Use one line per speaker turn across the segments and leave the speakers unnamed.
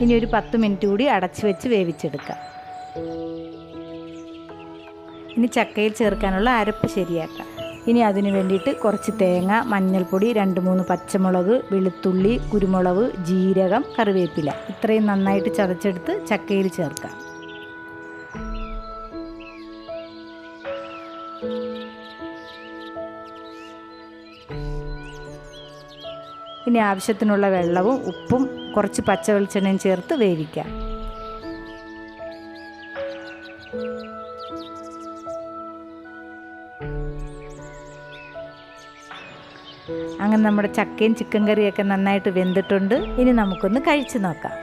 ഇനി ഒരു 10 മിനിറ്റ് കൂടി അടച്ചു വെച്ച് വേവിച്ചെടുക്കാം. ഇനി ചക്കയിൽ ചേർക്കാനുള്ള അരപ്പ് ശരിയാക്കാം. ഇനി അതിന് വേണ്ടിയിട്ട് കുറച്ച് തേങ്ങ, മഞ്ഞൾപ്പൊടി, 2-3 പച്ചമുളക്, വെളുത്തുള്ളി, കുരുമുളക്, ജീരകം, കറിവേപ്പില ഇത്രയും നന്നായിട്ട് ചതച്ചെടുത്ത് ചക്കയിൽ ചേർക്കാം. ഇനി ആവശ്യത്തിനുള്ള വെള്ളവും ഉപ്പും കുറച്ച് പച്ച വെളിച്ചെണ്ണയും ചേർത്ത് വേവിക്കാം. അങ്ങനെ നമ്മുടെ ചക്കയും ചിക്കൻ കറിയൊക്കെ നന്നായിട്ട് വെന്തിട്ടുണ്ട്. ഇനി നമുക്കൊന്ന് കഴിച്ചു നോക്കാം.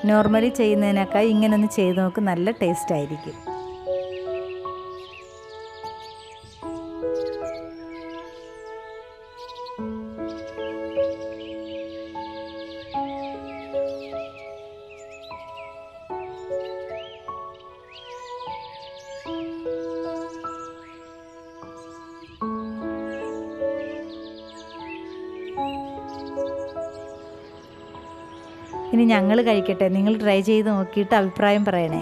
നോർമലി ചെയ്യുന്നതിനേക്കാൾ ഇങ്ങനെ ഒന്ന് ചെയ്ത് നോക്ക്, നല്ല ടേസ്റ്റ് ആയിരിക്കും. ഇനി ഞങ്ങൾ കഴിക്കട്ടെ. നിങ്ങൾ ട്രൈ ചെയ്ത് നോക്കിയിട്ട് അഭിപ്രായം പറയണേ.